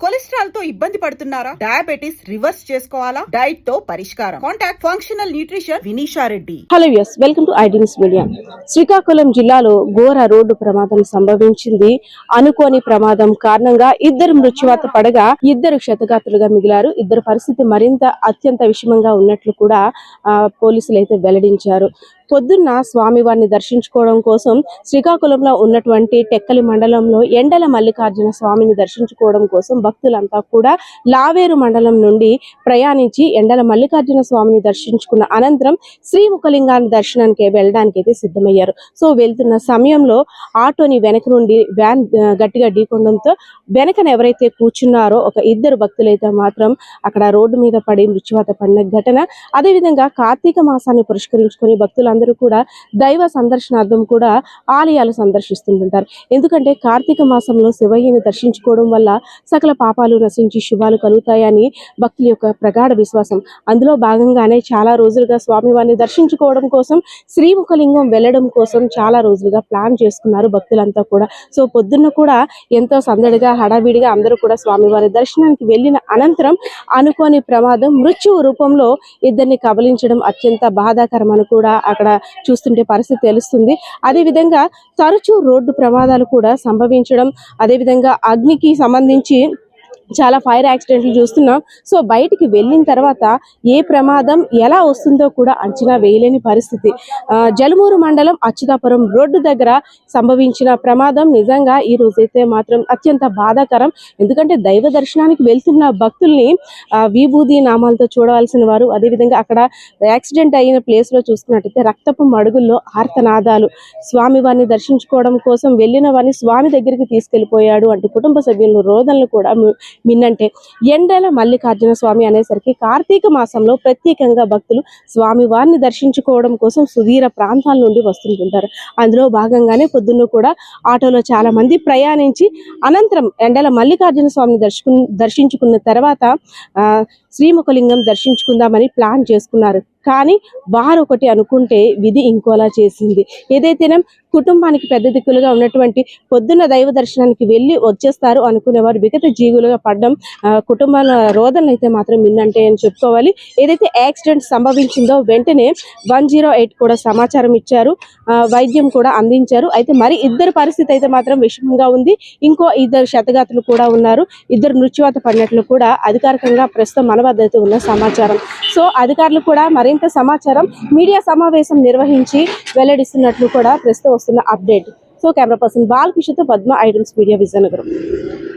Cholesterol తో ఇబ్బంది పడుతున్నారా? డయాబెటిస్ రివర్స్ చేసుకోవాలా? డైట్ తో పరిష్కారం. Contact functional nutrition Vinisha Reddy. Hello viewers, welcome to iDreams media. Srikakulam జిల్లాలో ఘోర రోడ్డు ప్రమాదం సంభవించింది. అనుకోని ప్రమాదం కారణంగా ఇద్దరు మృత్యువాత పడగా ఇద్దరు క్షతగాత్రులుగా మిగిలారు. ఇద్దరు పరిస్థితి మరింత అత్యంత విషమంగా ఉన్నట్లు కూడా పోలీసులు అయితే వెల్లడించారు. పొద్దున్న స్వామివారిని దర్శించుకోవడం కోసం శ్రీకాకుళంలో ఉన్నటువంటి టెక్కలి మండలంలో ఎండల మల్లికార్జున స్వామిని దర్శించుకోవడం కోసం భక్తులంతా కూడా లావేరు మండలం నుండి ప్రయాణించి ఎండల మల్లికార్జున స్వామిని దర్శించుకున్న అనంతరం శ్రీముఖలింగాన్ని దర్శనానికి వెళ్ళడానికి అయితే సిద్ధమయ్యారు. సో వెళ్తున్న సమయంలో ఆటోని వెనక నుండి వ్యాన్ గట్టిగా ఢీకొనడంతో వెనకన ఎవరైతే కూర్చున్నారో ఒక ఇద్దరు భక్తులైతే మాత్రం అక్కడ రోడ్డు మీద పడి మృత్యువాత పడిన ఘటన. అదేవిధంగా కార్తీక మాసాన్ని పురస్కరించుకొని భక్తులందరూ కూడా దైవ సందర్శనార్థం కూడా ఆలయాలు సందర్శిస్తుంటారు. ఎందుకంటే కార్తీక మాసంలో శివయ్యని దర్శించుకోవడం వల్ల సకల పాపాలు నశించి శుభాలు కలుగుతాయని భక్తుల యొక్క ప్రగాఢ విశ్వాసం. అందులో భాగంగానే చాలా రోజులుగా స్వామివారిని దర్శించుకోవడం కోసం శ్రీముఖలింగం వెళ్ళడం కోసం చాలా రోజులుగా ప్లాన్ చేసుకున్నారు భక్తులంతా కూడా. సో పొద్దున్న కూడా ఎంతో సందడిగా హడావిడిగా అందరూ కూడా స్వామివారి దర్శనానికి వెళ్ళిన అనంతరం అనుకోని ప్రమాదం మృత్యువు రూపంలో ఇద్దరిని కబలించడం అత్యంత బాధాకరమని కూడా అక్కడ చూస్తుంటే పరిస్థితి తెలుస్తుంది. అదేవిధంగా తరచూ రోడ్డు ప్రమాదాలు కూడా సంభవించడం, అదేవిధంగా అగ్నికి సంబంధించి చాలా ఫైర్ యాక్సిడెంట్లు చూస్తున్నాం. సో బయటికి వెళ్ళిన తర్వాత ఏ ప్రమాదం ఎలా వస్తుందో కూడా అంచనా వేయలేని పరిస్థితి. జలుమూరు మండలం అచ్యుతాపురం రోడ్డు దగ్గర సంభవించిన ప్రమాదం నిజంగా ఈ రోజైతే మాత్రం అత్యంత బాధాకరం. ఎందుకంటే దైవ దర్శనానికి వెళ్తున్న భక్తుల్ని విభూది నామాలతో చూడవలసిన వారు, అదేవిధంగా అక్కడ యాక్సిడెంట్ అయిన ప్లేస్ లో చూసుకున్నట్టయితే రక్తపు మడుగుల్లో ఆర్తనాదాలు. స్వామివారిని దర్శించుకోవడం కోసం వెళ్ళిన వారిని స్వామి దగ్గరికి తీసుకెళ్లిపోయాడు అంటూ కుటుంబ సభ్యులను రోదనలు కూడా మిన్నంటే. ఎండల మల్లికార్జున స్వామి అనేసరికి కార్తీక మాసంలో ప్రత్యేకంగా భక్తులు స్వామి వారిని దర్శించుకోవడం కోసం సుదూర ప్రాంతాల నుండి వస్తుంటుంటారు. అందులో భాగంగానే పొద్దున్న కూడా ఆటోలో చాలా మంది ప్రయాణించి అనంతరం ఎండల మల్లికార్జున స్వామిని దర్శించుకున్న తర్వాత శ్రీముఖలింగం దర్శించుకుందామని ప్లాన్ చేసుకున్నారు. కానీ వారు ఒకటి అనుకుంటే విధి ఇంకోలా చేసింది. ఏదైతేనే కుటుంబానికి పెద్ద దిక్కులుగా ఉన్నటువంటి పొద్దున్న దైవ దర్శనానికి వెళ్ళి వచ్చేస్తారు అనుకునేవారు విగత జీవులుగా పడడం కుటుంబాల రోదనలు అయితే మాత్రం మిన్నంటే అని చెప్పుకోవాలి. ఏదైతే యాక్సిడెంట్ సంభవించిందో వెంటనే 108 కూడా సమాచారం ఇచ్చారు, వైద్యం కూడా అందించారు. అయితే మరి ఇద్దరు పరిస్థితి అయితే మాత్రం విషమంగా ఉంది. ఇంకో ఇద్దరు క్షతగాతులు కూడా ఉన్నారు. ఇద్దరు మృత్యువాత పడినట్లు కూడా అధికారికంగా ప్రస్తుతం మన వద్ద అయితే ఉన్న సమాచారం. సో అధికారులు కూడా మరింత సమాచారం మీడియా సమావేశం నిర్వహించి వెల్లడిస్తున్నట్లు కూడా ప్రస్తుతం వస్తున్న అప్డేట్. సో కెమెరా పర్సన్ బాలకిషోర్తో పద్మ, ఐడ్రీమ్స్ మీడియా, విజయనగరం.